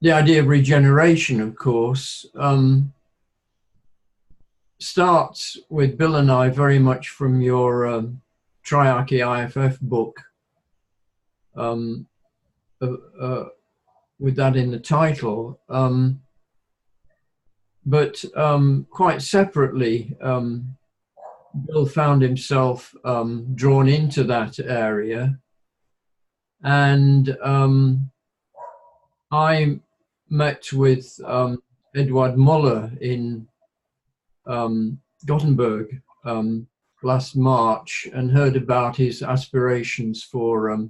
the idea of regeneration, of course, starts with Bill and I very much from your Triarchy IFF book, with that in the title. But quite separately, Bill found himself drawn into that area. And I met with Eduard Muller in Gothenburg last March and heard about his aspirations for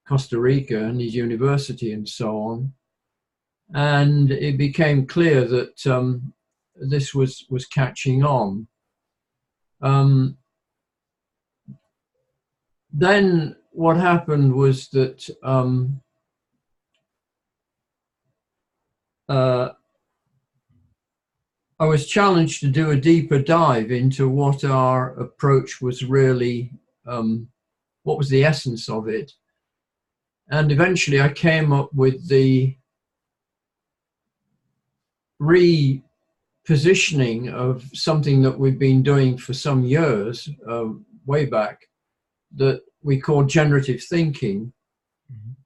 Costa Rica and his university and so on. And it became clear that this was catching on. Then what happened was that I was challenged to do a deeper dive into what our approach was really, what was the essence of it. And eventually I came up with the repositioning of something that we've been doing for some years, way back, that we call generative thinking.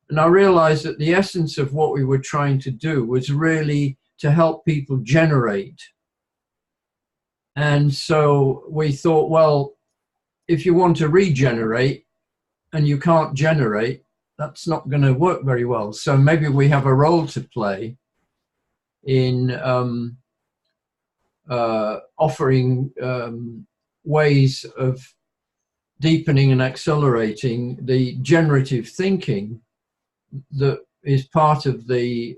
And I realized that the essence of what we were trying to do was really to help people generate. And so we thought, well, if you want to regenerate and you can't generate, that's not going to work very well. So maybe we have a role to play in offering ways of deepening and accelerating the generative thinking that is part of the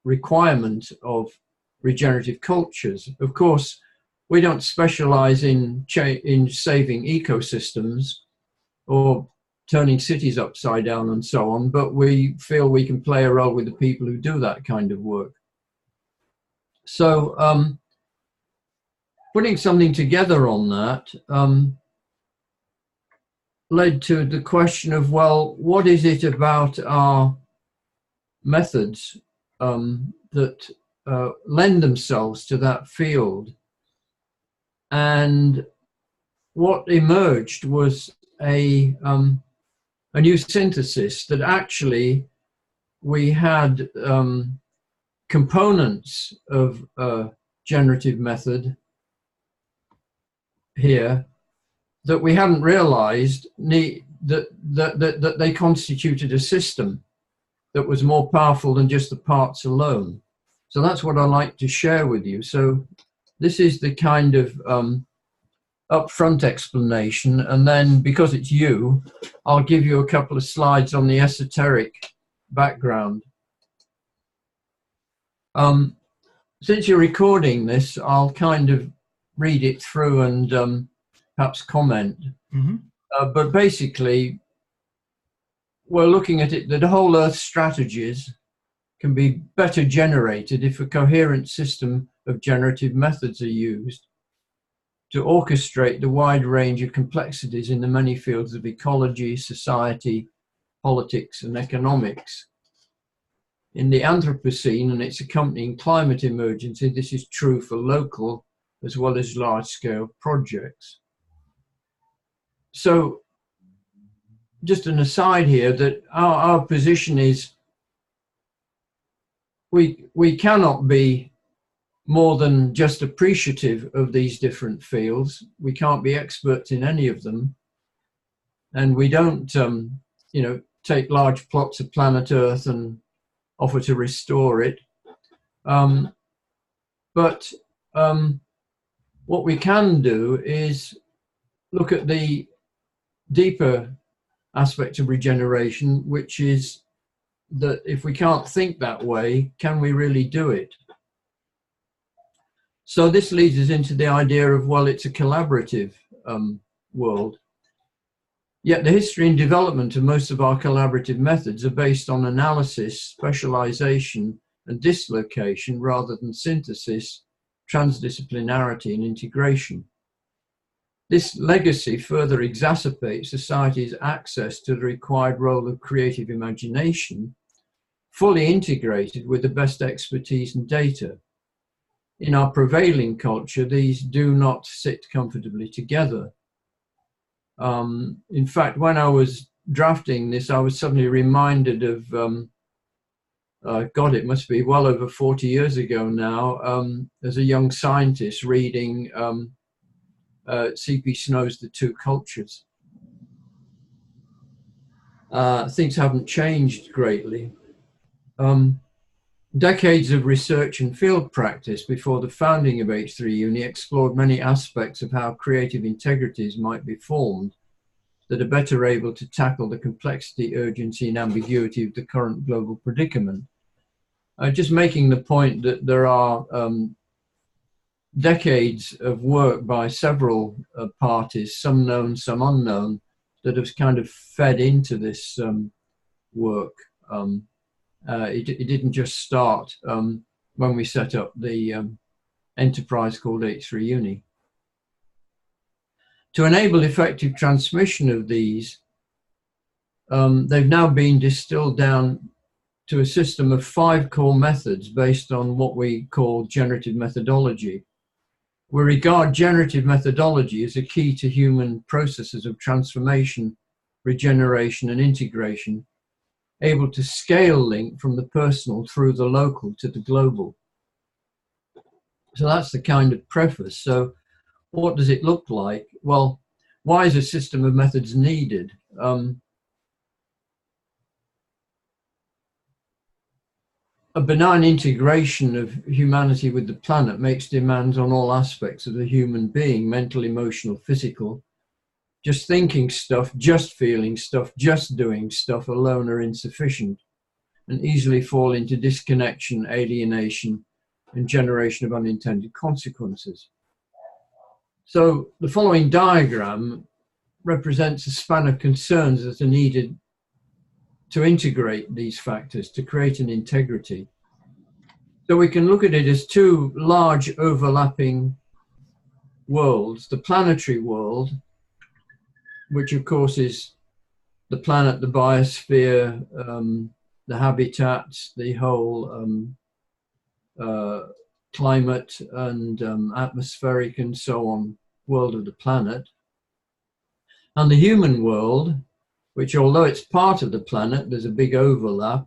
requirement of regenerative cultures. Of course, we don't specialize in saving ecosystems or turning cities upside down and so on, but we feel we can play a role with the people who do that kind of work. So putting something together on that led to the question of, well, what is it about our methods that lend themselves to that field? And what emerged was a new synthesis that actually we had components of generative method here that we hadn't realized that they constituted a system that was more powerful than just the parts alone. So that's what I like to share with you. So this is the kind of upfront explanation, and then because it's you, I'll give you a couple of slides on the esoteric background. Since you're recording this, I'll kind of read it through and perhaps comment. But basically, we're looking at it that whole Earth strategies can be better generated if a coherent system of generative methods are used to orchestrate the wide range of complexities in the many fields of ecology, society, politics, and economics. In the Anthropocene and its accompanying climate emergency, this is true for local as well as large-scale projects. So, just an aside here, that our position is we cannot be more than just appreciative of these different fields. We can't be experts in any of them, and we don't, you know, take large plots of planet Earth and offer to restore it. But what we can do is look at the deeper aspect of regeneration, which is that if we can't think that way, can we really do it? So this leads us into the idea of, well, it's a collaborative world. Yet the history and development of most of our collaborative methods are based on analysis, specialization, and dislocation rather than synthesis, transdisciplinarity, and integration. This legacy further exacerbates society's access to the required role of creative imagination fully integrated with the best expertise and data. In our prevailing culture, these do not sit comfortably together. In fact, when I was drafting this, I was suddenly reminded of, God, it must be well over 40 years ago now, as a young scientist reading C.P. Snow's The Two Cultures. Things haven't changed greatly. Decades of research and field practice before the founding of H3Uni explored many aspects of how creative integrities might be formed that are better able to tackle the complexity, urgency, and ambiguity of the current global predicament. Just making the point that there are decades of work by several parties, some known, some unknown, that have kind of fed into this work. It didn't just start when we set up the enterprise called H3Uni. To enable effective transmission of these, they've now been distilled down to a system of 5 core methods based on what we call generative methodology. We regard generative methodology as a key to human processes of transformation, regeneration, and integration, able to scale link from the personal through the local to the global. So that's the kind of preface. So what does it look like? Well, why is a system of methods needed? A benign integration of humanity with the planet makes demands on all aspects of the human being, mental, emotional, physical. Just thinking stuff, just feeling stuff, just doing stuff alone are insufficient and easily fall into disconnection, alienation, and generation of unintended consequences. So the following diagram represents a span of concerns that are needed to integrate these factors to create an integrity. So we can look at it as 2 large overlapping worlds: the planetary world, which of course is the planet, the biosphere, the habitats, the whole climate and atmospheric and so on world of the planet. And the human world, which, although it's part of the planet, there's a big overlap,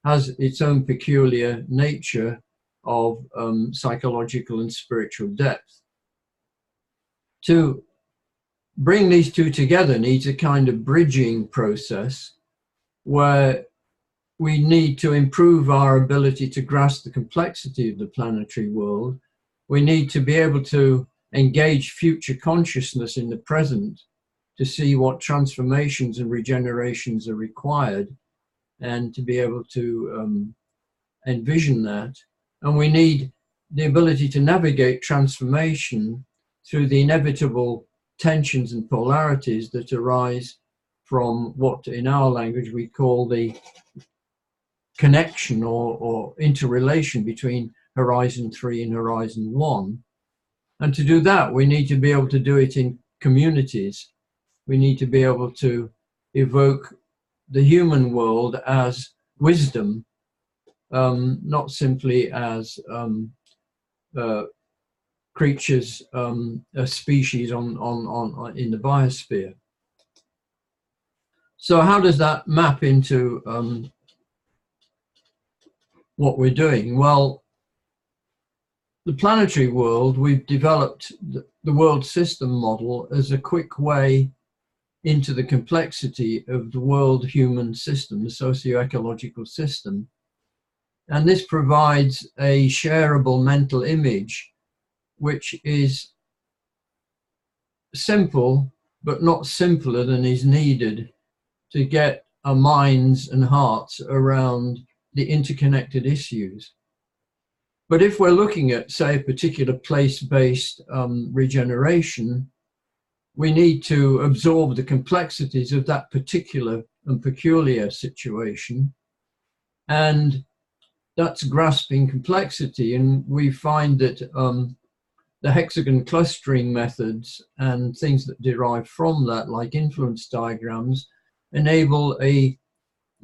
has its own peculiar nature of psychological and spiritual depth. To bring these 2 together needs a kind of bridging process where we need to improve our ability to grasp the complexity of the planetary world. We need to be able to engage future consciousness in the present to see what transformations and regenerations are required and to be able to envision that. And we need the ability to navigate transformation through the inevitable tensions and polarities that arise from what in our language we call the connection or interrelation between Horizon 3 and Horizon 1. And to do that, we need to be able to do it in communities. We need to be able to evoke the human world as wisdom, not simply as creatures, a species on in the biosphere. So how does that map into what we're doing? Well, the planetary world, we've developed the world system model as a quick way into the complexity of the world human system, the socio-ecological system. And this provides a shareable mental image, which is simple, but not simpler than is needed to get our minds and hearts around the interconnected issues. But if we're looking at, say, a particular place-based regeneration, we need to absorb the complexities of that particular and peculiar situation. And that's grasping complexity. And we find that the hexagon clustering methods and things that derive from that, like influence diagrams, enable a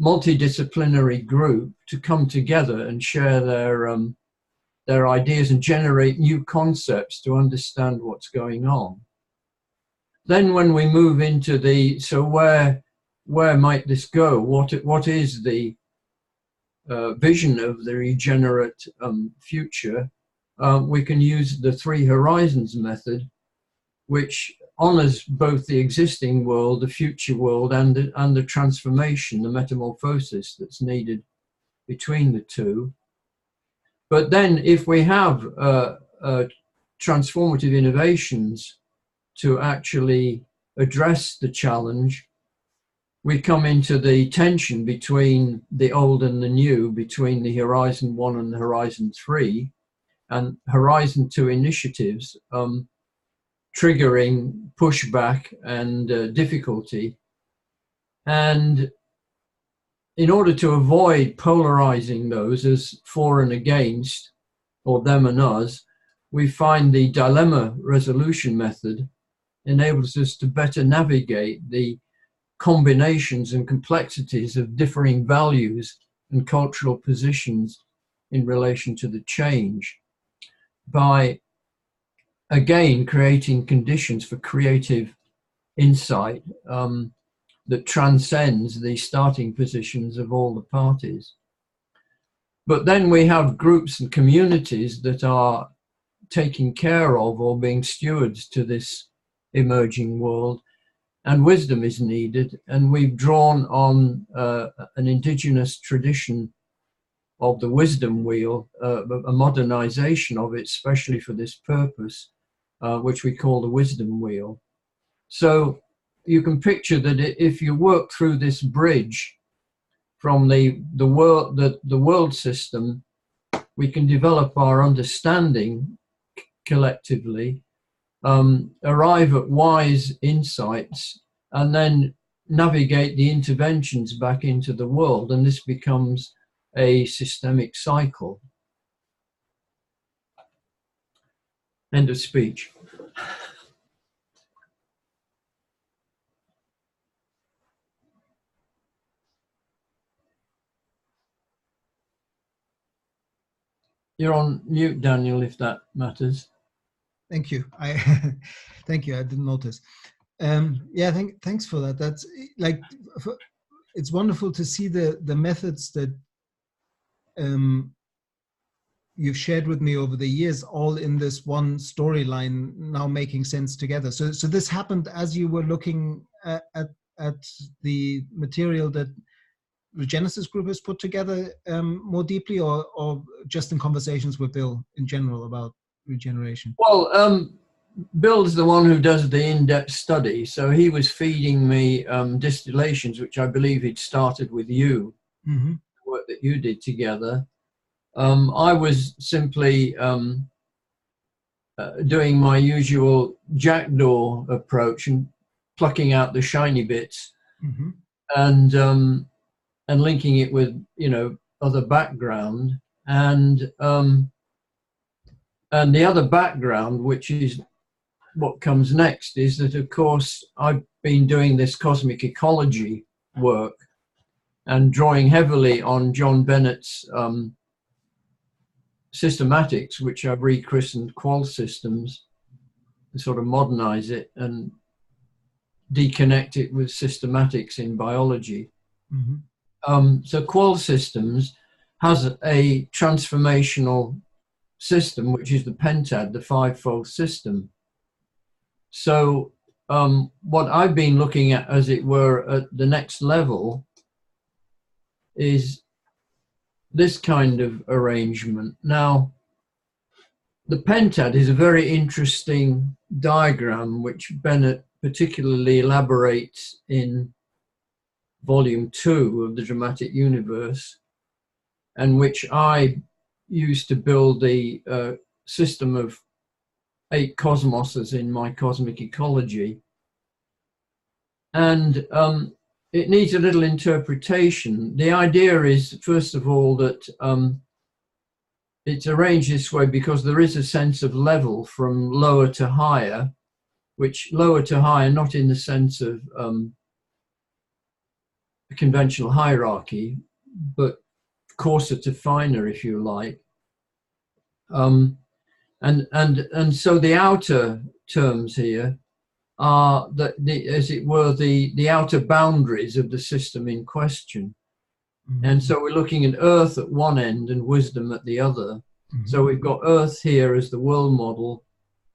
multidisciplinary group to come together and share their ideas and generate new concepts to understand what's going on. Then when we move into so where might this go? What is the vision of the regenerate future? We can use the 3 horizons method, which honors both the existing world, the future world, and the transformation, the metamorphosis that's needed between the two. But then if we have transformative innovations to actually address the challenge, we come into the tension between the old and the new, between the Horizon 1 and the Horizon 3, and Horizon 2 initiatives triggering pushback and difficulty. And in order to avoid polarizing those as for and against, or them and us, we find the dilemma resolution method enables us to better navigate the combinations and complexities of differing values and cultural positions in relation to the change, by again creating conditions for creative insight that transcends the starting positions of all the parties. But then we have groups and communities that are taking care of or being stewards to this emerging world, and wisdom is needed. And we've drawn on an indigenous tradition of the wisdom wheel, a modernization of it, especially for this purpose, which we call the wisdom wheel. So you can picture that if you work through this bridge from the world system, we can develop our understanding collectively, arrive at wise insights, and then navigate the interventions back into the world, and this becomes a systemic cycle. End of speech. You're on mute, Daniel, if that matters. Thank you. Thank you. I didn't notice. Yeah, thanks for that. That's like, it's wonderful to see the methods that you've shared with me over the years, all in this one storyline, now making sense together. So this happened as you were looking at the material that Regenesis Group has put together more deeply, or just in conversations with Bill in general about regeneration? Well, Bill's the one who does the in-depth study, so he was feeding me distillations, which I believe he'd started with you, the work that you did together. I was simply doing my usual jackdaw approach and plucking out the shiny bits, and linking it with, you know, other background, and the other background, which is what comes next, is that, of course, I've been doing this cosmic ecology work and drawing heavily on John Bennett's systematics, which I've rechristened qual systems, to sort of modernize it and deconnect it with systematics in biology. So qual systems has a transformational system, which is the Pentad, the fivefold system. So what I've been looking at, as it were, at the next level is this kind of arrangement. Now, the Pentad is a very interesting diagram, which Bennett particularly elaborates in volume 2 of the Dramatic Universe, and which I used to build the system of 8 cosmoses in my cosmic ecology. And it needs a little interpretation. The idea is, first of all, that it's arranged this way because there is a sense of level from lower to higher, which lower to higher, not in the sense of a conventional hierarchy, but coarser to finer, if you like. And so the outer terms here are as it were, the outer boundaries of the system in question. Mm-hmm. And so we're looking at Earth at one end and wisdom at the other. Mm-hmm. So we've got Earth here as the world model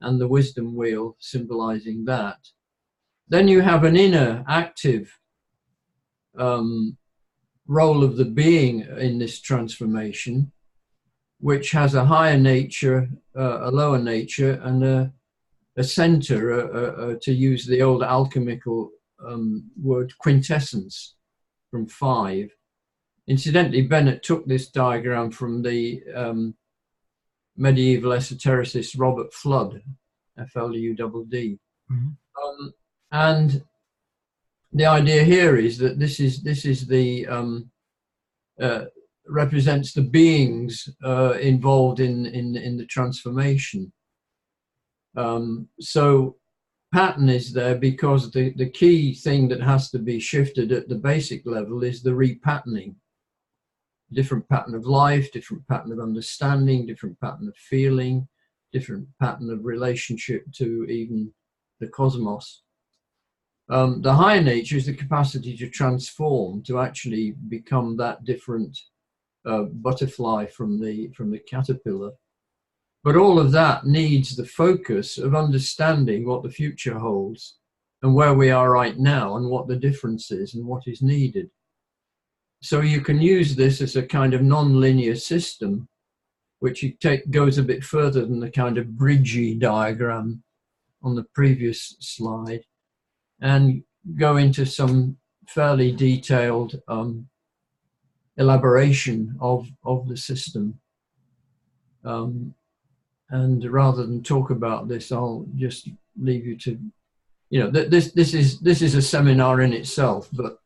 and the wisdom wheel symbolizing that. Then you have an inner active role of the being in this transformation, which has a higher nature, a lower nature, and a center, to use the old alchemical word quintessence from 5. Incidentally, Bennett took this diagram from the medieval esotericist Robert Flood, F-L-U-D-D. Mm-hmm. And the idea here is that this is the represents the beings involved in the transformation. So pattern is there because the key thing that has to be shifted at the basic level is the repatterning. Different pattern of life, different pattern of understanding, different pattern of feeling, different pattern of relationship to even the cosmos. The higher nature is the capacity to transform, to actually become that different butterfly from the caterpillar. But all of that needs the focus of understanding what the future holds and where we are right now and what the difference is and what is needed. So you can use this as a kind of non-linear system, which goes a bit further than the kind of bridgey diagram on the previous slide, and go into some fairly detailed elaboration of the system. And rather than talk about this, I'll just leave you to, this is a seminar in itself, but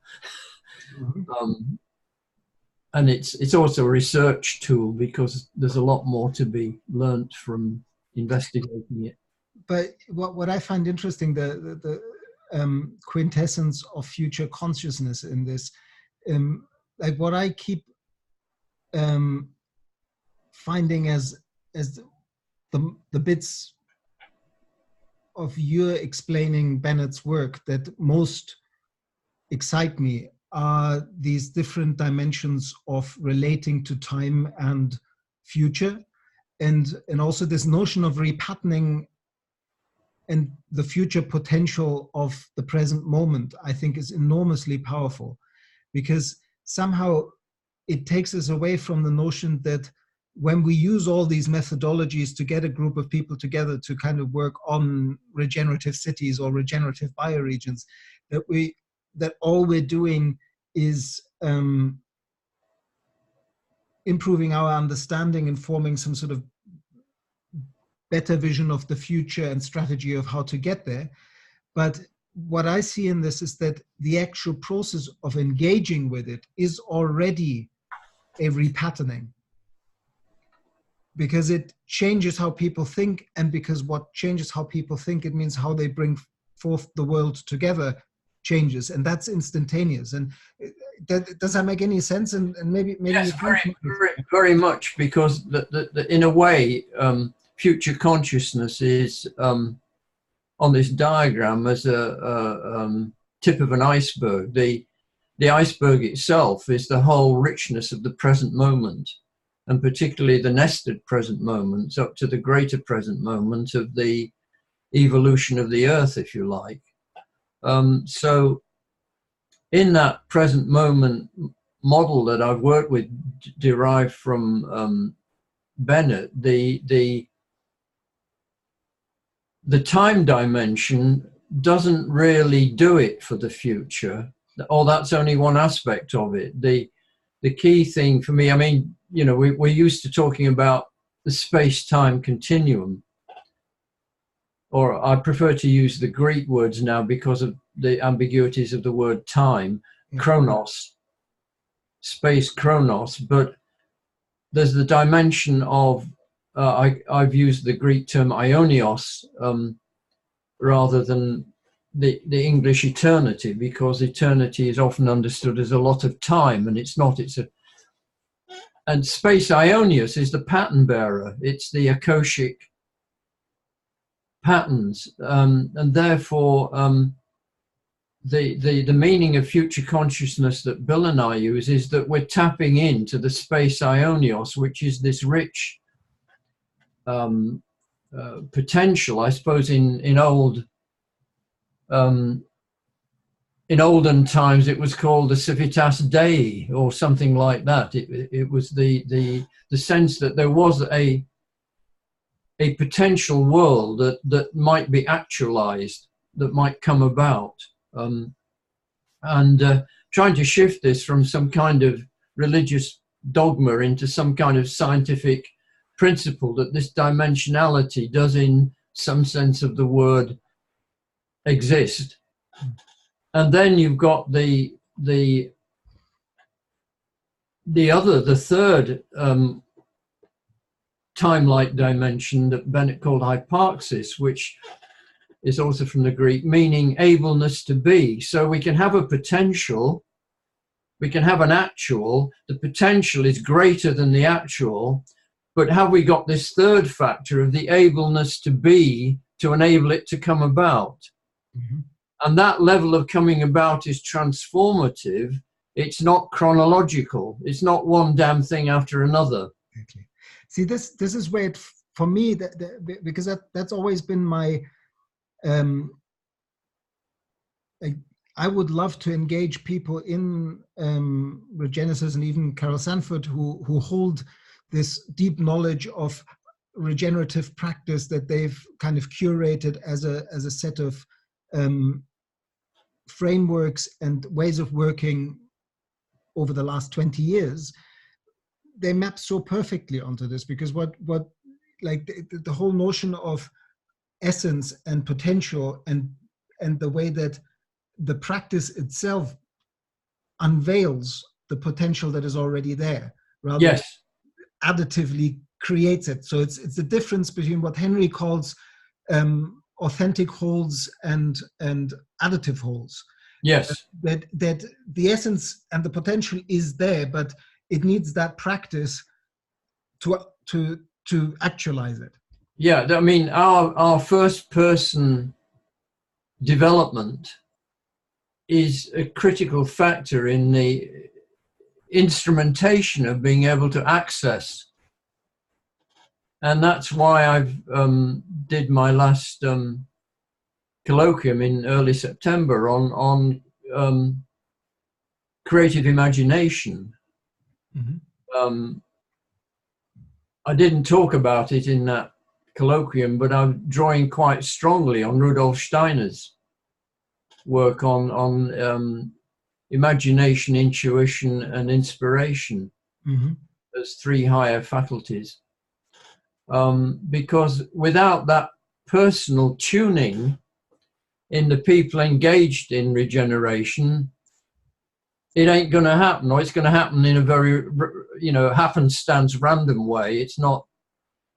and it's also a research tool because there's a lot more to be learnt from investigating it. But what I find interesting, the quintessence of future consciousness in this, like what I keep finding as the bits of your explaining Bennett's work that most excite me are these different dimensions of relating to time and future, and also this notion of repatterning and the future potential of the present moment, I think is enormously powerful, because somehow it takes us away from the notion that when we use all these methodologies to get a group of people together to kind of work on regenerative cities or regenerative bioregions, that all we're doing is improving our understanding and forming some sort of better vision of the future and strategy of how to get there. But what I see in this is that the actual process of engaging with it is already a repatterning, because it changes how people think, and because what changes how people think, it means how they bring forth the world together changes, and that's instantaneous. And does that make any sense? And maybe yes, very much, because in a way, future consciousness is on this diagram as a tip of an iceberg. The iceberg itself is the whole richness of the present moment, and particularly the nested present moments up to the greater present moment of the evolution of the earth, if you like. So in that present moment model that I've worked with, derived from Bennett, the time dimension doesn't really do it for the future, or that's only one aspect of it. The key thing for me, I mean, we're used to talking about the space-time continuum, or I prefer to use the Greek words now because of the ambiguities of the word time, chronos, space chronos, but there's the dimension of, I've used the Greek term aionios rather than the English eternity, because eternity is often understood as a lot of time, and it's not. And space Ionius is the pattern bearer. It's the Akashic patterns, and therefore the meaning of future consciousness that Bill and I use is that we're tapping into the space Ionios, which is this rich potential. I suppose in olden times it was called the civitas Dei or something like that. It was the sense that there was a potential world that might be actualized, that might come about, and trying to shift this from some kind of religious dogma into some kind of scientific principle that this dimensionality does, in some sense of the word, exist. And then you've got the third time-like dimension that Bennett called hyparxis, which is also from the Greek, meaning ableness to be. So we can have a potential, we can have an actual, the potential is greater than the actual, but have we got this third factor of the ableness to be to enable it to come about? Mm-hmm. And that level of coming about is transformative. It's not chronological. It's not one damn thing after another. Okay. See, this is where it, for me, because that's always been my, I would love to engage people in Regenesis and even Carol Sanford who hold this deep knowledge of regenerative practice that they've kind of curated as a set of frameworks and ways of working over the last 20 years. They map so perfectly onto this, because what like the whole notion of essence and potential and the way that the practice itself unveils the potential that is already there, rather yes, than additively creates it. So it's the difference between what Henry calls authentic wholes and additive wholes. Yes, that the essence and the potential is there, but it needs that practice to actualize it. Yeah, I mean, our first person development is a critical factor in the instrumentation of being able to access. And that's why I've did my last colloquium in early September on creative imagination. Mm-hmm. I didn't talk about it in that colloquium, but I'm drawing quite strongly on Rudolf Steiner's work on imagination, intuition, and inspiration, mm-hmm. as three higher faculties. Because without that personal tuning in the people engaged in regeneration, it ain't going to happen, or it's going to happen in a very, happenstance, random way. It's not.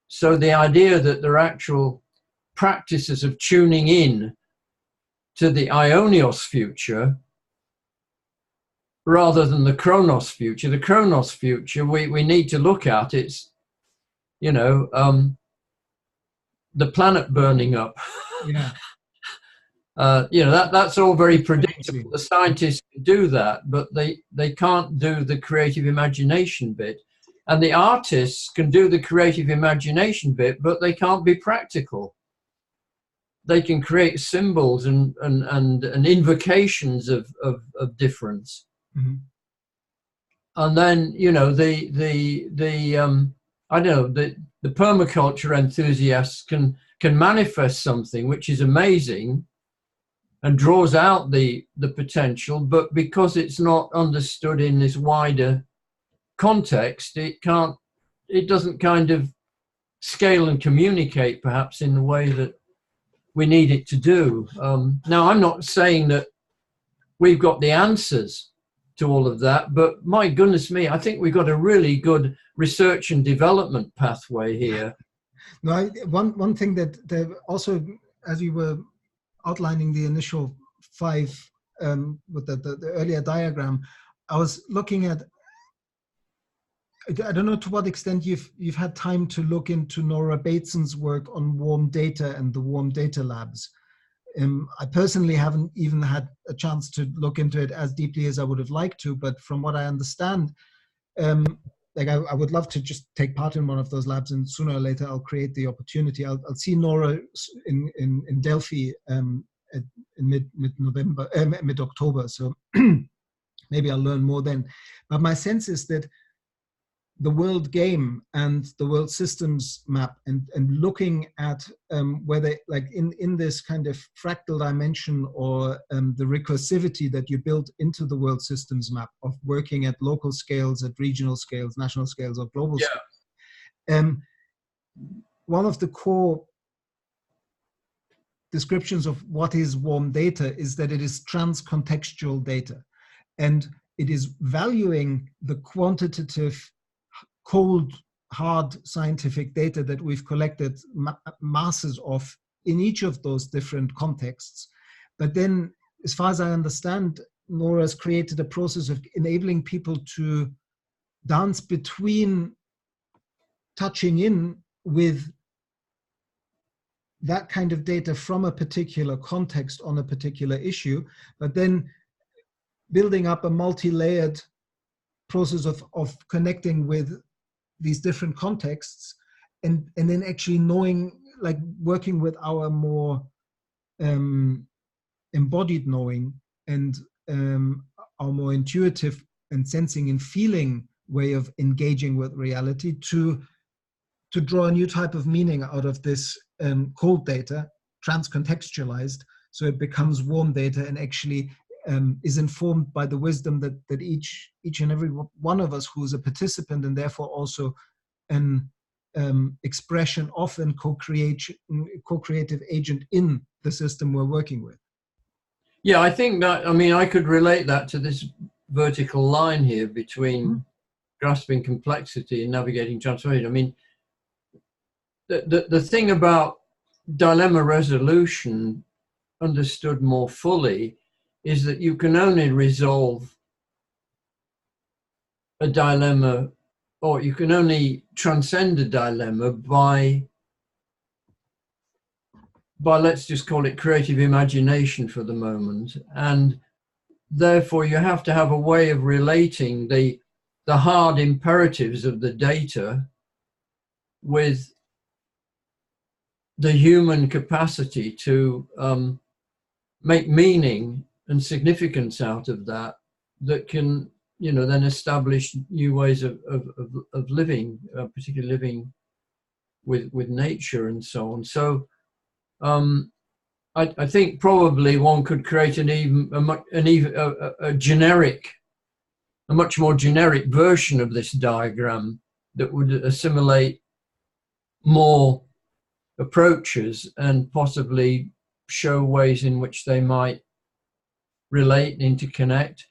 So the idea that there are actual practices of tuning in to the Ionios future rather than the Chronos future. The Chronos future we need to look at. It's, the planet burning up. Yeah. That's all very predictable. The scientists can do that, but they can't do the creative imagination bit. And the artists can do the creative imagination bit, but they can't be practical. They can create symbols and invocations of difference. Mm-hmm. And then, the permaculture enthusiasts can manifest something which is amazing and draws out the potential, but because it's not understood in this wider context, it doesn't kind of scale and communicate perhaps in the way that we need it to do. Now, I'm not saying that we've got the answers to all of that, but my goodness me, I think we've got a really good research and development pathway here. No, one thing that also, as you were outlining the initial 5 with the earlier diagram, I was looking at, I don't know to what extent you've had time to look into Nora Bateson's work on warm data and the warm data labs. I personally haven't even had a chance to look into it as deeply as I would have liked to, but from what I understand, like I would love to just take part in one of those labs, and sooner or later I'll create the opportunity. I'll see Nora in Delphi in mid-November, mid-October. So maybe I'll learn more then. But my sense is that the world game and the world systems map and looking at whether, like in this kind of fractal dimension, or the recursivity that you build into the world systems map of working at local scales, at regional scales, national scales, or global scales. One of the core descriptions of what is warm data is that it is trans-contextual data, and it is valuing the quantitative, cold, hard scientific data that we've collected masses of in each of those different contexts. But then, as far as I understand, Nora's created a process of enabling people to dance between touching in with that kind of data from a particular context on a particular issue, but then building up a multi-layered process of connecting with these different contexts, and then actually knowing, like working with our more embodied knowing and our more intuitive and sensing and feeling way of engaging with reality to draw a new type of meaning out of this cold data, trans-contextualized, so it becomes warm data and actually is informed by the wisdom that each and every one of us who is a participant, and therefore also an expression of and co-creative agent in the system we're working with. Yeah, I think that, I mean, I could relate that to this vertical line here between grasping complexity and navigating transformation. I mean, the thing about dilemma resolution, understood more fully, is that you can only resolve a dilemma, or you can only transcend a dilemma by let's just call it creative imagination for the moment. And therefore you have to have a way of relating the hard imperatives of the data with the human capacity to make meaning and significance out of that can, you know, then establish new ways of living, particularly living with nature and so on. So I think probably one could create a much more generic version of this diagram that would assimilate more approaches and possibly show ways in which they might relate, interconnect.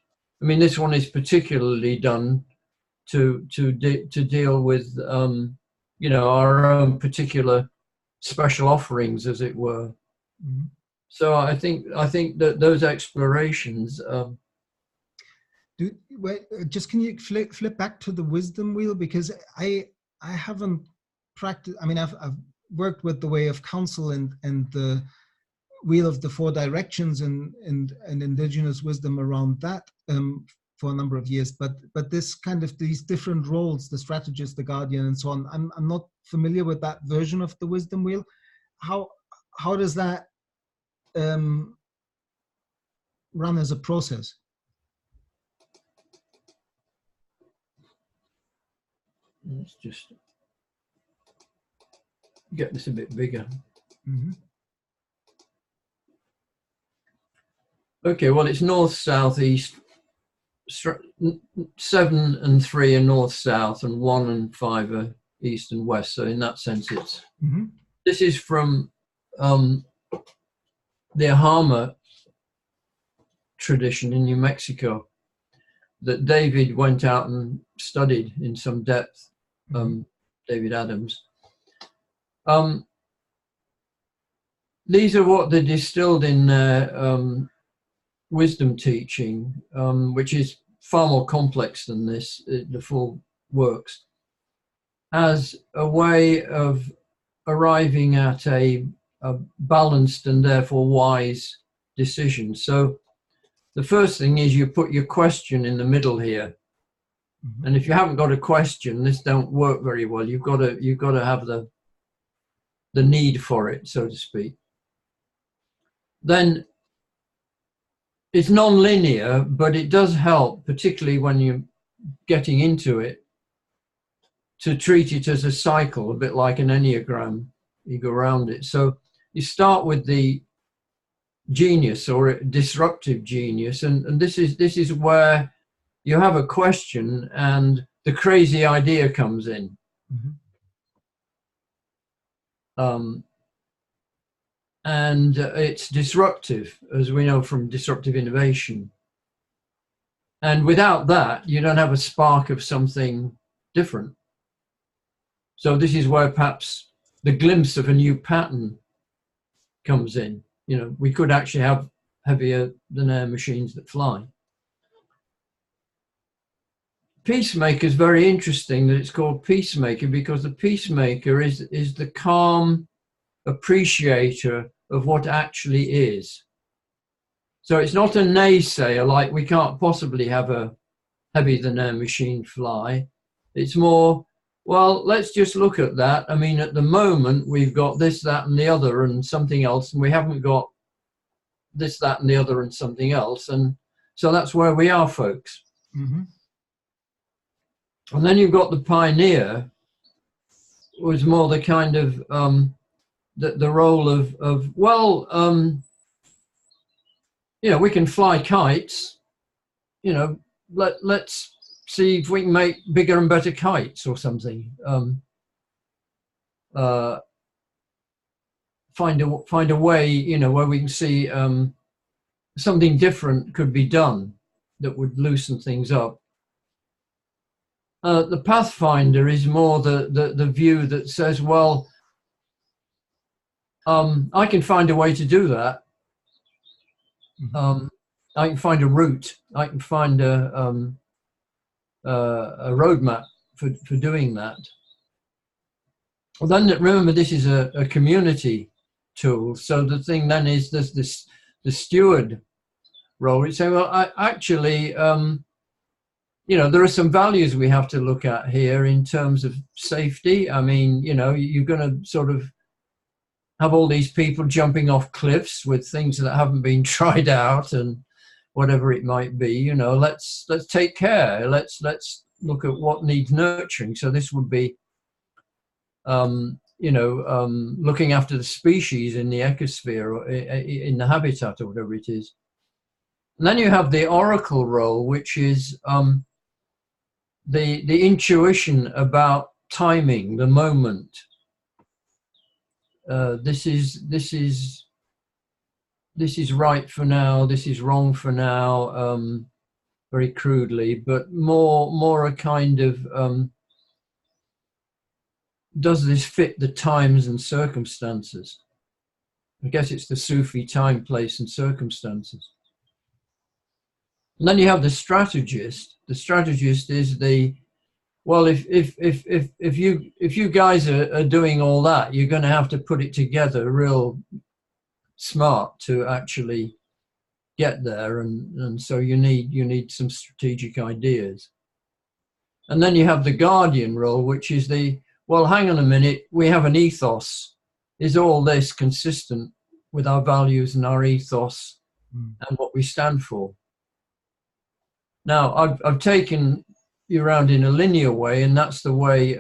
I mean, this one is particularly done to deal with you know, our own particular special offerings, as it were. Mm-hmm. So I think that those explorations. Just can you flip back to the wisdom wheel, because I haven't practiced. I mean, I've worked with the way of counsel and the wheel of the 4 directions and indigenous wisdom around that for a number of years, but this kind of these different roles, the strategist, the guardian, and so on, I'm not familiar with that version of the wisdom wheel. How does that run as a process? Let's just get this a bit bigger. Mm-hmm. Okay, well, it's north, south, east. 7 and 3 are north, south, and 1 and 5 are east and west. So in that sense, it's this is from the Ahama tradition in New Mexico that David went out and studied in some depth. David Adams. these are what they distilled in their wisdom teaching, which is far more complex than this, the full works, as a way of arriving at a balanced and therefore wise decision. So the first thing is you put your question in the middle here. Mm-hmm. And if you haven't got a question, this don't work very well. You've got to have the need for it, so to speak. Then it's non-linear, but it does help, particularly when you're getting into it, to treat it as a cycle, a bit like an Enneagram. You go around it. So you start with the genius or disruptive genius, and this is where you have a question and the crazy idea comes in. Mm-hmm. And it's disruptive, as we know from disruptive innovation. And without that, you don't have a spark of something different. So this is where perhaps the glimpse of a new pattern comes in. You know, we could actually have heavier than air machines that fly. Peacemaker is very interesting that it's called peacemaker, because the peacemaker is the calm appreciator of what actually is. So it's not a naysayer, like we can't possibly have a heavier than air machine fly. It's more, well, let's just look at that. I mean, at the moment, we've got this, that, and the other, and something else, and we haven't got this, that, and the other, and something else. And so that's where we are, folks. Mm-hmm. And then you've got the pioneer, was more the kind of the role of well, you know, we can fly kites. You know, let's see if we can make bigger and better kites or something. Find a way, you know, where we can see something different could be done that would loosen things up. The Pathfinder is more the view that says, well, I can find a way to do that. I can find a route. I can find a roadmap for doing that. Well, then remember, this is a community tool. So the thing then is this the steward role. You say, well, I actually, you know, there are some values we have to look at here in terms of safety. I mean, you know, you're going to sort of have all these people jumping off cliffs with things that haven't been tried out and whatever it might be. You know, let's take care. Let's look at what needs nurturing. So this would be, you know, looking after the species in the ecosphere or in the habitat or whatever it is. And then you have the oracle role, which is the intuition about timing, the moment. This is right for now. This is wrong for now. Very crudely, but more a kind of does this fit the times and circumstances? I guess it's the Sufi time, place, and circumstances. And then you have the strategist. The strategist is the, well, if you guys are doing all that, you're going to have to put it together real smart to actually get there, and so you need some strategic ideas. And then you have the guardian role, which is the, well, hang on a minute, we have an ethos. Is all this consistent with our values and our ethos and what we stand for? Now, I've taken you around in a linear way, and that's the way,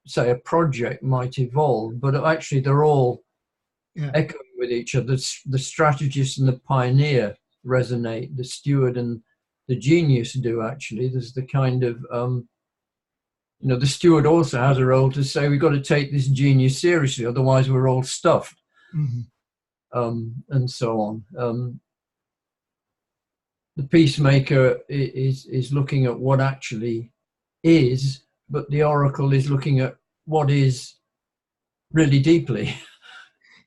say, a project might evolve, but actually they're all echoing with each other. The strategist and the pioneer resonate, the steward and the genius do, actually. There's the kind of, you know, the steward also has a role to say, we've got to take this genius seriously, otherwise we're all stuffed, and so on. The peacemaker is looking at what actually is, but the oracle is looking at what is really deeply.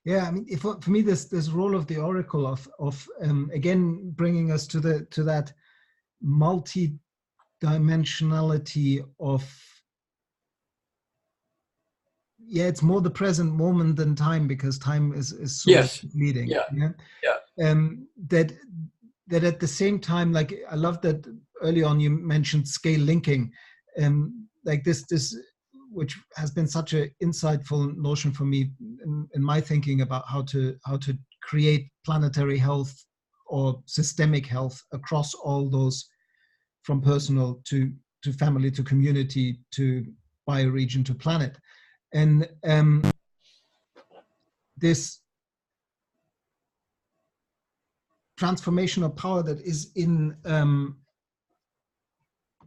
Yeah, I mean, for me, this role of the oracle of again bringing us to that multi-dimensionality of, yeah, it's more the present moment than time, because time is so Yes. fleeting. Yeah. Yeah. Yeah. That at the same time, like, I love that early on you mentioned scale linking, like this which has been such an insightful notion for me in my thinking about how to create planetary health or systemic health across all those, from personal to family to community to bioregion to planet. And this transformational power that is in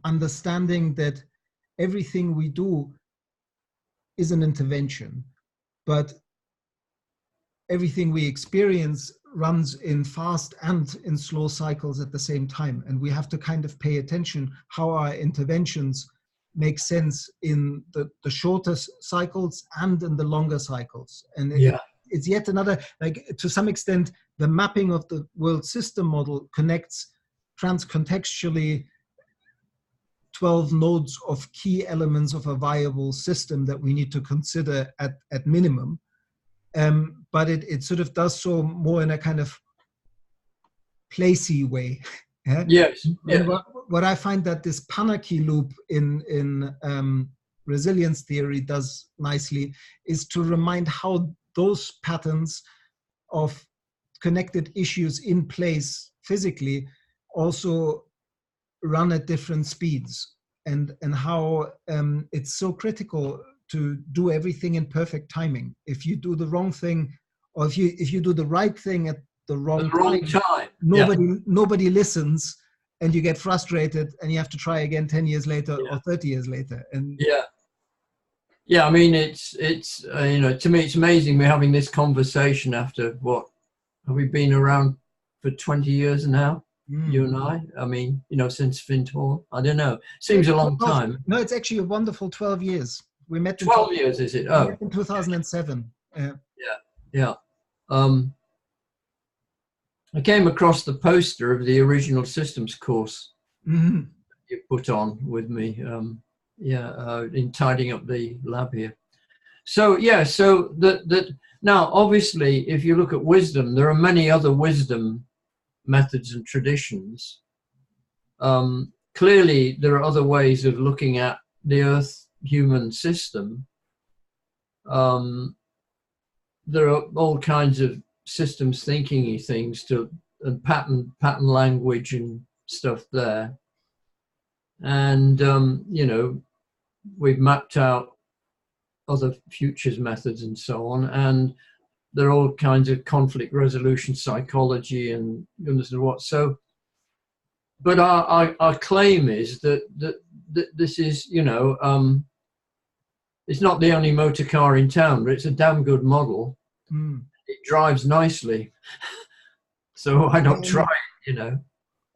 understanding that everything we do is an intervention, but everything we experience runs in fast and in slow cycles at the same time. And we have to kind of pay attention how our interventions make sense in the shorter cycles and in the longer cycles. And it's yet another, like, to some extent, the mapping of the world system model connects transcontextually 12 nodes of key elements of a viable system that we need to consider at minimum. But it sort of does so more in a kind of placey way. Yeah? Yes. And what I find that this Panarchy loop in resilience theory does nicely is to remind how those patterns of connected issues in place physically also run at different speeds, and how it's so critical to do everything in perfect timing. If you do the wrong thing, or if you do the right thing at the wrong time, nobody listens, and you get frustrated, and you have to try again 10 years later or 30 years later. And I mean, it's you know, to me it's amazing we're having this conversation after, what, have we been around for 20 years now? You and I mean, you know, since Findhorn, I don't know, seems a long time. No, it's actually a wonderful 12 years. We met 12 years, is it? Oh, we met in 2007. Yeah. I came across the poster of the original systems course you put on with me, in tidying up the lab here. So so that now, obviously, if you look at wisdom, there are many other wisdom methods and traditions. Clearly, there are other ways of looking at the Earth human system. There are all kinds of systems thinking-y things and pattern language and stuff there. And you know, we've mapped out other futures methods and so on, and there are all kinds of conflict resolution psychology and goodness knows what. So, but our claim is that this is, you know, it's not the only motor car in town, but it's a damn good model. It drives nicely, so why not try it, you know?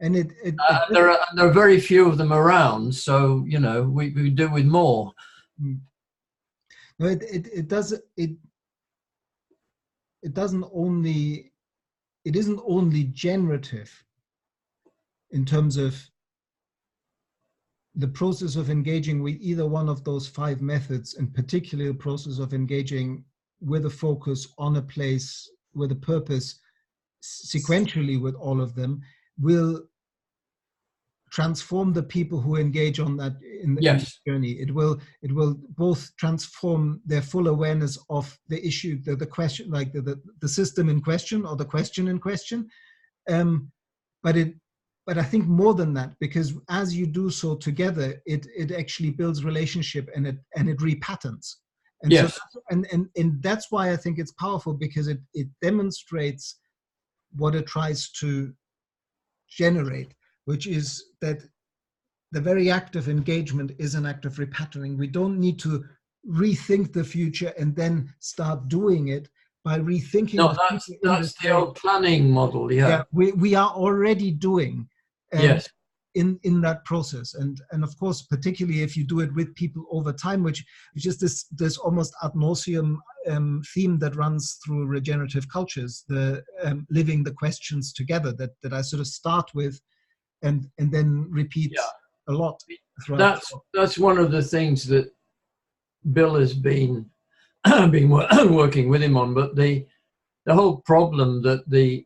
And there are very few of them around, so, you know, we do with more. No, it isn't only generative in terms of the process of engaging with either one of those 5 methods, and particularly the process of engaging with a focus on a place with a purpose sequentially with all of them will transform the people who engage on that in the journey. It will both transform their full awareness of the issue, the question, like the system in question or the question in question. But I think more than that, because as you do so together, it actually builds relationship, and it repatterns. And so and that's why I think it's powerful, because it demonstrates what it tries to generate, which is that the very act of engagement is an act of repatterning. We don't need to rethink the future and then start doing it by rethinking. No, that's the old planning model. Yeah, we are already doing. Yes. in that process. And of course, particularly if you do it with people over time, which is this almost ad nauseum theme that runs through regenerative cultures, the living the questions together that I sort of start with and then repeat a lot throughout. That's one of the things that Bill has been working with him on, but the whole problem that the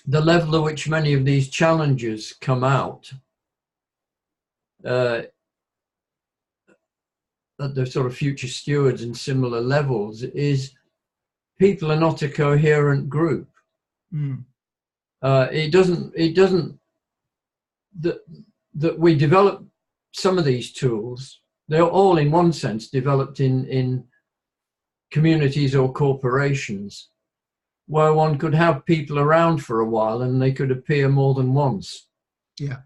level at which many of these challenges come out at the sort of future stewards and similar levels is people are not a coherent group. It doesn't that we develop some of these tools. They're all, in one sense, developed in communities or corporations where one could have people around for a while and they could appear more than once. Yeah.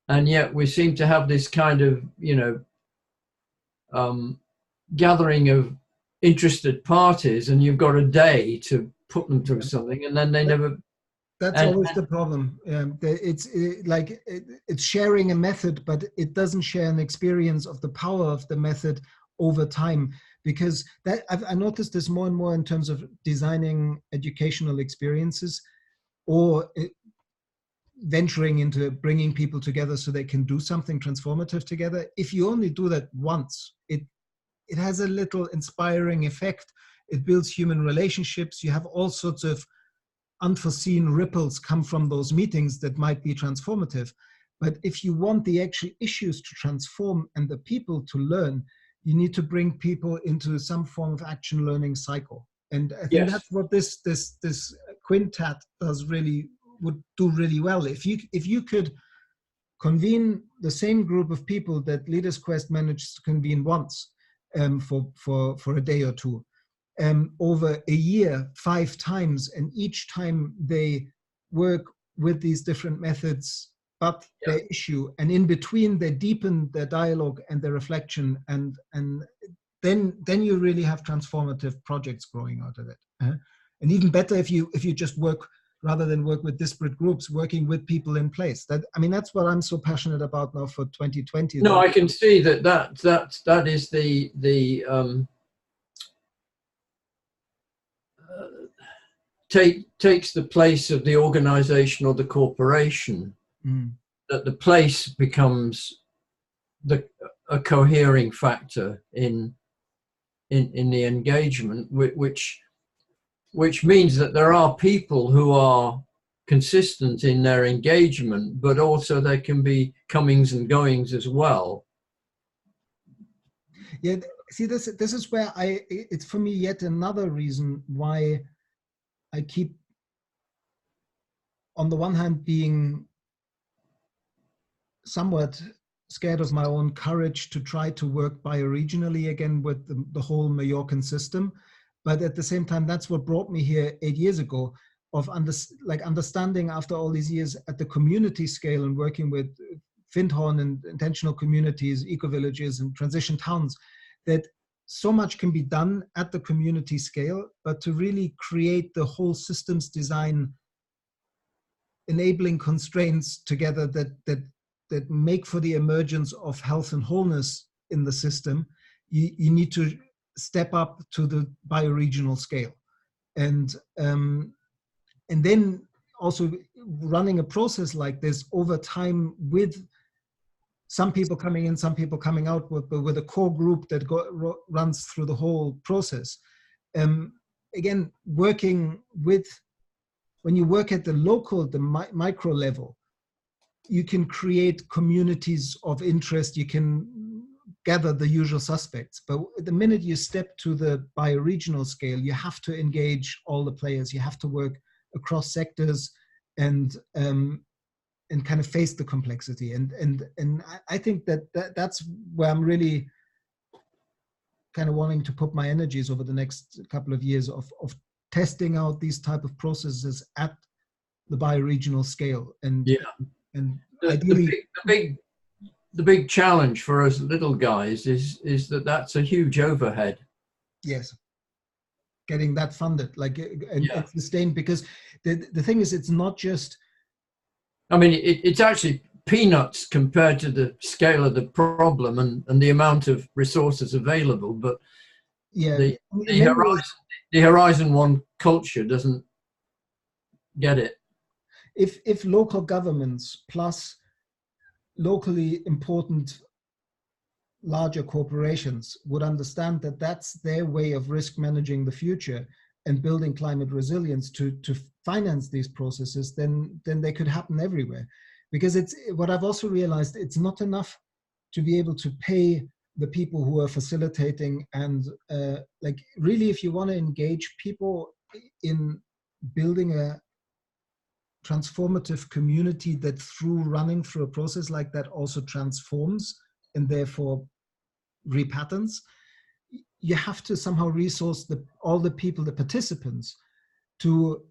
And yet we seem to have this kind of, gathering of interested parties, and you've got a day to put them through something, and then they never. That's always the problem. It's sharing a method, but it doesn't share an experience of the power of the method over time. Because I noticed this more and more in terms of designing educational experiences, or venturing into bringing people together so they can do something transformative together. If you only do that once, it has a little inspiring effect. It builds human relationships. You have all sorts of unforeseen ripples come from those meetings that might be transformative. But if you want the actual issues to transform and the people to learn, you need to bring people into some form of action learning cycle. And I think that's what this quintet would do really well. If you could convene the same group of people that Leaders Quest managed to convene once for a day or two, over a year, 5 times, and each time they work with these different methods, but their issue, and in between they deepen their dialogue and their reflection, and then you really have transformative projects growing out of it. And even better if you just work, rather than work with disparate groups, working with people in place. That's what I'm so passionate about now for 2020. No, I can see that is the takes the place of the organization or the corporation. That the place becomes a cohering factor in the engagement, which means that there are people who are consistent in their engagement, but also there can be comings and goings as well. Yeah, see, this is where it's for me yet another reason why I keep, on the one hand, being somewhat scared of my own courage to try to work bioregionally again with the whole Mallorcan system. But at the same time, that's what brought me here 8 years ago, of understanding after all these years at the community scale and working with Findhorn and intentional communities, eco-villages and transition towns, that so much can be done at the community scale, but to really create the whole systems design enabling constraints together that make for the emergence of health and wholeness in the system, you need to step up to the bioregional scale. And then also running a process like this over time, with some people coming in, some people coming out, with a core group that runs through the whole process. Again, working with, when you work at the local, the micro level, you can create communities of interest, you can gather the usual suspects. But the minute you step to the bioregional scale, you have to engage all the players, you have to work across sectors and kind of face the complexity. And I think that's where I'm really kind of wanting to put my energies over the next couple of years of testing out these type of processes at the bioregional scale. And ideally, the big challenge for us little guys is that's a huge overhead. Yes, getting that funded, and sustained, because the thing is, it's not just I mean, it's actually peanuts compared to the scale of the problem and the amount of resources available. But yeah, the Horizon One culture doesn't get it. If local governments plus locally important larger corporations would understand that that's their way of risk managing the future and building climate resilience to finance these processes, then they could happen everywhere. Because it's what I've also realized, it's not enough to be able to pay the people who are facilitating, and like really, if you want to engage people in building a transformative community that through running through a process like that also transforms and therefore repatterns, you have to somehow resource all the people, the participants, to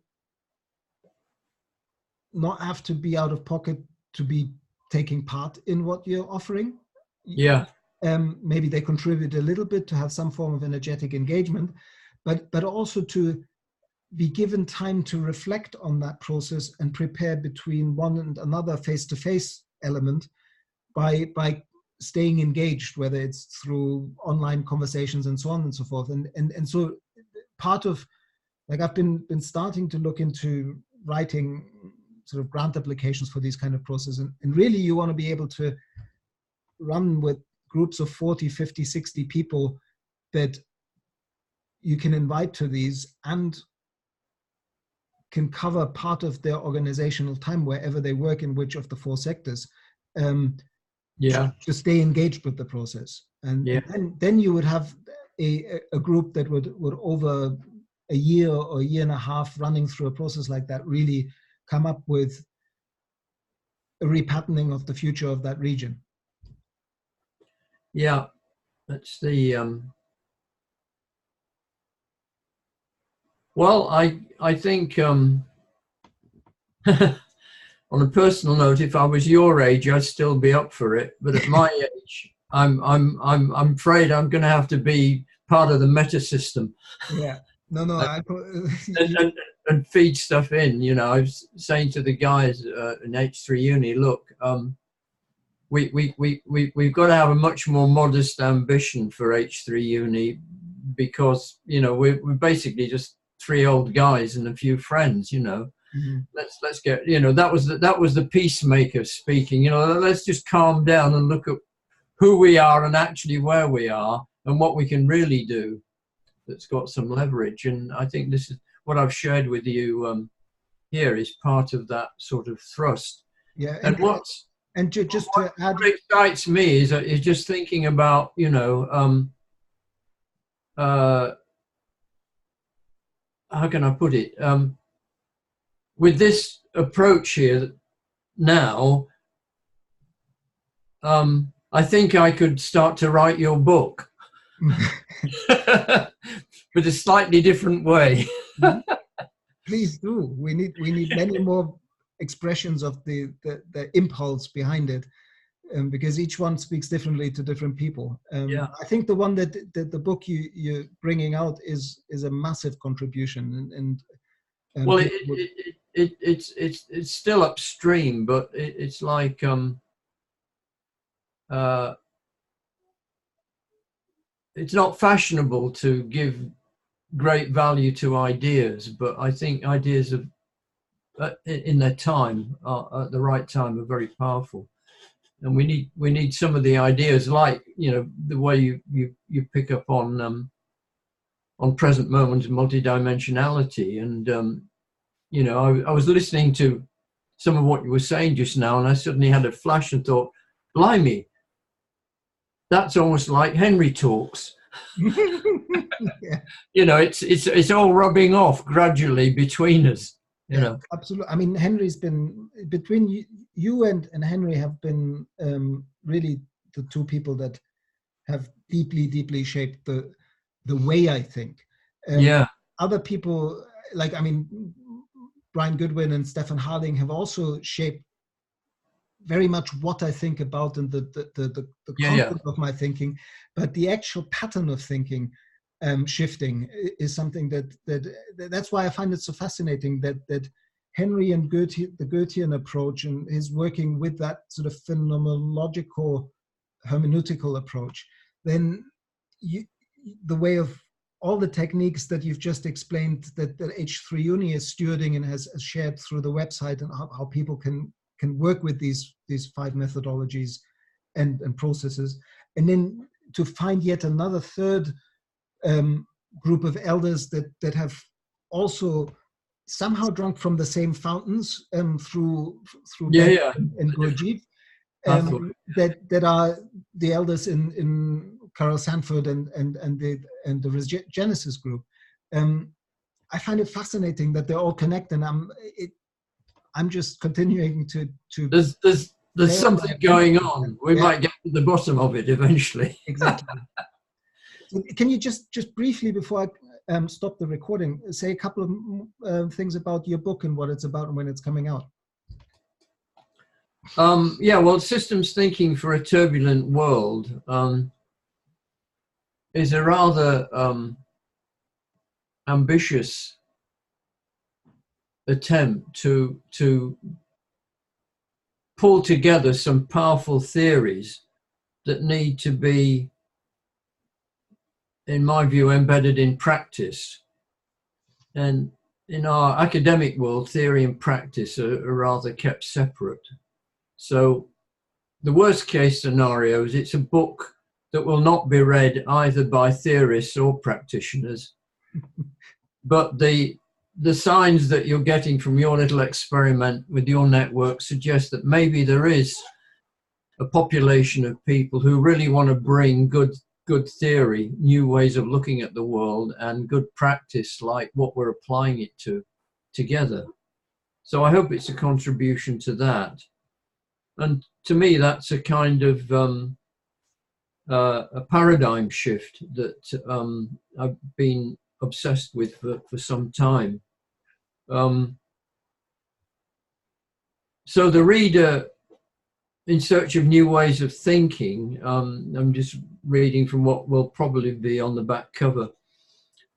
not have to be out of pocket to be taking part in what you're offering. Yeah. Maybe they contribute a little bit to have some form of energetic engagement, but also to be given time to reflect on that process and prepare between one and another face-to-face element by staying engaged, whether it's through online conversations and so on and so forth. And so part of, like, I've been starting to look into writing sort of grant applications for these kind of processes. And really you want to be able to run with groups of 40, 50, 60 people that you can invite to these and can cover part of their organizational time wherever they work in which of the 4 sectors, to stay engaged with the process. And then you would have a group that would over a year or a year and a half running through a process like that really come up with a repatterning of the future of that region. Yeah, that's the well, I think on a personal note, if I was your age, I'd still be up for it. But at my age, I'm afraid I'm going to have to be part of the meta system. Yeah. No. And feed stuff in. You know, I was saying to the guys in H3 Uni, look, we've got to have a much more modest ambition for H3 Uni, because you know we're basically just 3 old guys and a few friends. You know, let's get, you know, that was the peacemaker speaking. You know, let's just calm down and look at who we are and actually where we are and what we can really do that's got some leverage. And I think this is what I've shared with you here is part of that sort of thrust. Yeah. And what excites me is just thinking about, you know, how can I put it? With this approach here now, I think I could start to write your book. But a slightly different way. Please do. We need many more expressions of the impulse behind it, because each one speaks differently to different people. I think the one that the book you're bringing out is a massive contribution, and well, it's still upstream, but it's like it's not fashionable to give great value to ideas, but I think ideas of in their time, at the right time, are very powerful. And we need some of the ideas, like, you know, the way you pick up on present moment multidimensionality. And you know, I was listening to some of what you were saying just now, and I suddenly had a flash and thought, blimey, that's almost like Henry talks. Yeah. You know, it's all rubbing off gradually between us. You know, absolutely. I mean, Henry's been between you and Henry have been really the 2 people that have deeply shaped the way I think. Other people, like, I mean, Brian Goodwin and Stefan Harding have also shaped very much what I think about and the content of my thinking, but the actual pattern of thinking shifting is something that's why I find it so fascinating that Henry and Gertie, the Gertian approach, and his working with that sort of phenomenological, hermeneutical approach, then the way of all the techniques that you've just explained that H3 Uni is stewarding and has shared through the website, and how people can work with these 5 methodologies and processes, and then to find yet another third group of elders that have also somehow drunk from the same fountains through and Gurdjieff, that are the elders in Carol Sanford and the Regenesis group. I find it fascinating that they're all connected, and I'm just continuing to there's something going on. We might get to the bottom of it eventually. Exactly. So can you just briefly, before I stop the recording, say a couple of things about your book and what it's about and when it's coming out? Well, Systems Thinking for a Turbulent World is a rather ambitious attempt to pull together some powerful theories that need to be, in my view, embedded in practice. And in our academic world, theory and practice are rather kept separate. So the worst case scenario is it's a book that will not be read either by theorists or practitioners. But the signs that you're getting from your little experiment with your network suggest that maybe there is a population of people who really want to bring good theory, new ways of looking at the world, and good practice like what we're applying it to together. So I hope it's a contribution to that. And to me, that's a kind of a paradigm shift that I've been obsessed with for some time. So the reader, in search of new ways of thinking, I'm just reading from what will probably be on the back cover,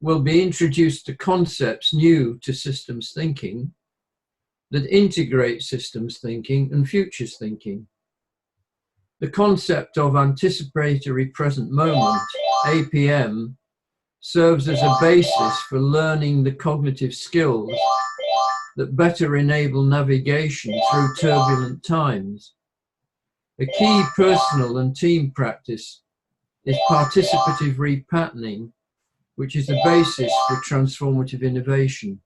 will be introduced to concepts new to systems thinking that integrate systems thinking and futures thinking. The concept of anticipatory present moment, APM, serves as a basis for learning the cognitive skills that better enable navigation through turbulent times. A key personal and team practice is participative repatterning, which is the basis for transformative innovation.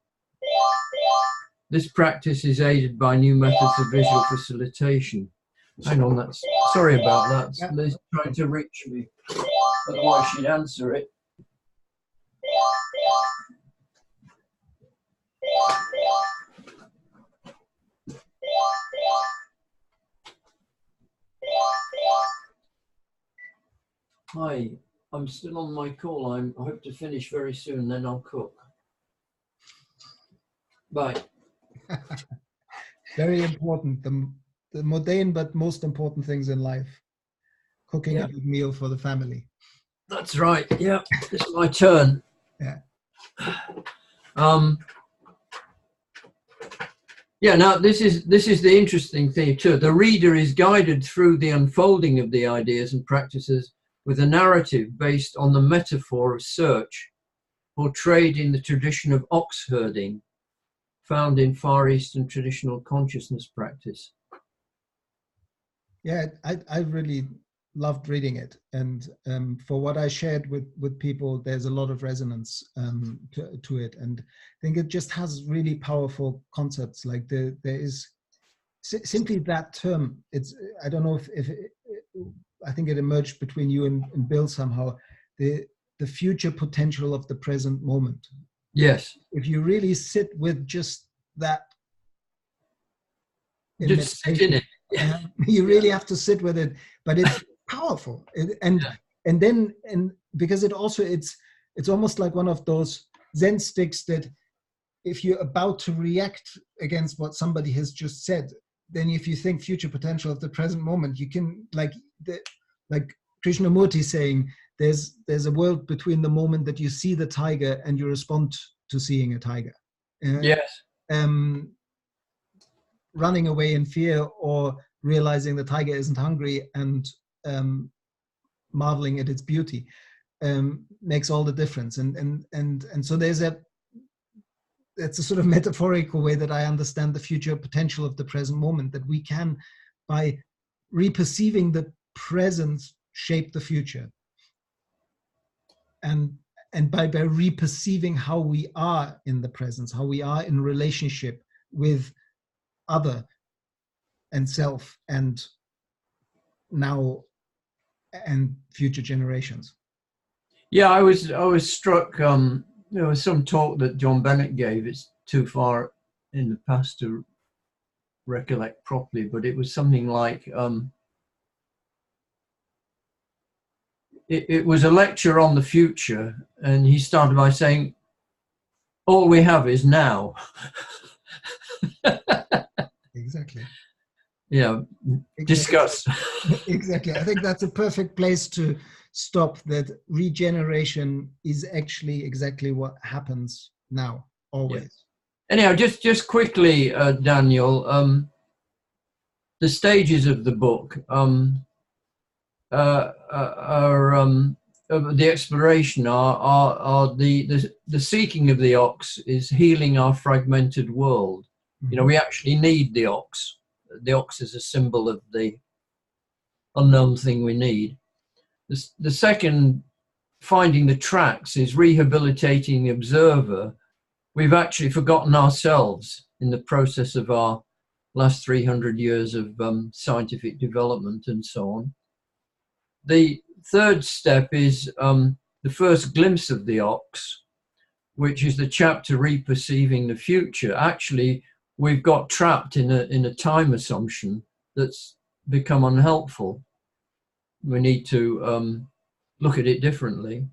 This practice is aided by new methods of visual facilitation. Hang on, sorry about that. Liz trying to reach me, otherwise she'd answer it. Hi, I'm still on my call. I hope to finish very soon, then I'll cook. Bye. Very important. The mundane but most important things in life. Cooking a good meal for the family. That's right. Yeah, it's my turn. Yeah. Now this is the interesting thing too. The reader is guided through the unfolding of the ideas and practices with a narrative based on the metaphor of search, portrayed in the tradition of ox herding, found in Far Eastern traditional consciousness practice. Yeah, I really loved reading it, and for what I shared with people, there's a lot of resonance to it, and I think it just has really powerful concepts. Like there is simply that term. It's, I don't know if I think it emerged between you and Bill somehow. The future potential of the present moment. Yes. If you really sit with just that, just sit in it. Yeah. You really have to sit with it, but it's powerful, and because it also it's almost like one of those Zen sticks that if you're about to react against what somebody has just said, then if you think future potential of the present moment, you can like Krishnamurti saying there's a world between the moment that you see the tiger and you respond to seeing a tiger. Yes. running away in fear or realizing the tiger isn't hungry and marveling at its beauty makes all the difference. And so it's a sort of metaphorical way that I understand the future potential of the present moment, that we can, by reperceiving the present, shape the future. And by reperceiving how we are in the presence, how we are in relationship with other and self and now and future generations. Yeah, I was struck. There was some talk that John Bennett gave. It's too far in the past to recollect properly, but it was something like it was a lecture on the future, and he started by saying, "All we have is now." Exactly. Yeah, exactly. Discuss. Exactly. I think that's a perfect place to stop, that regeneration is actually exactly what happens now, always. Yeah. Anyhow, just quickly, Daniel, the stages of the book the exploration are the seeking of the ox is healing our fragmented world. Mm-hmm. You know, we actually need the ox. The ox is a symbol of the unknown thing we need. The second, finding the tracks, is rehabilitating the observer. We've actually forgotten ourselves in the process of our last 300 years of scientific development and so on. The third step is the first glimpse of the ox, which is the chapter reperceiving the future. Actually, we've got trapped in a time assumption that's become unhelpful. We need to look at it differently.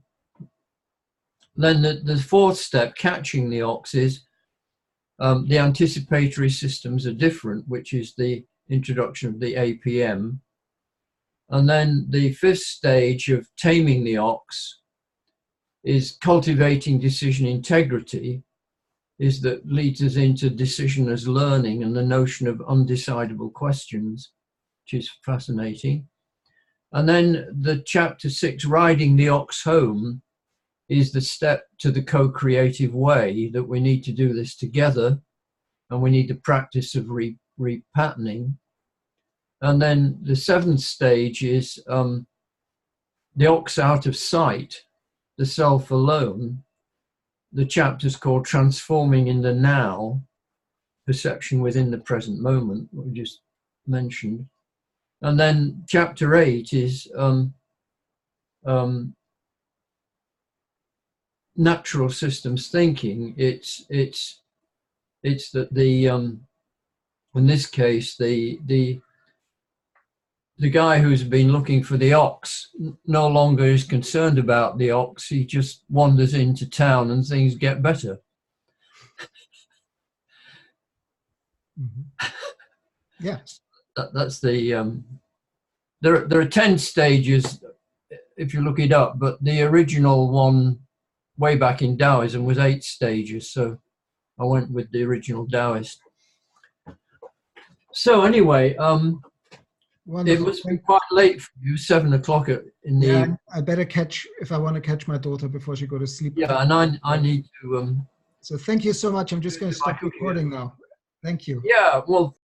Then the fourth step, catching the ox, is the anticipatory systems are different, which is the introduction of the APM. And then the fifth stage of taming the ox is cultivating decision integrity, is that leads us into decision as learning and the notion of undecidable questions, which is fascinating. And then the chapter 6, riding the ox home, is the step to the co-creative way, that we need to do this together and we need the practice of repatterning. And then the seventh stage is the ox out of sight, the self alone. The chapter's called Transforming in the Now, Perception Within the Present Moment, what we just mentioned. And then chapter 8 is natural systems thinking. It's that in this case the guy who's been looking for the ox no longer is concerned about the ox. He just wanders into town and things get better. Mm-hmm. Yeah, that's the. There are 10 stages if you look it up, but the original one way back in Taoism was 8 stages, so I went with the original Taoist. So anyway, it must be quite late for you, 7 o'clock in the evening. I better catch, if I want to catch my daughter before she goes to sleep. Yeah, and I need to. So thank you so much. I'm just going to stop recording now. Thank you. Yeah, well.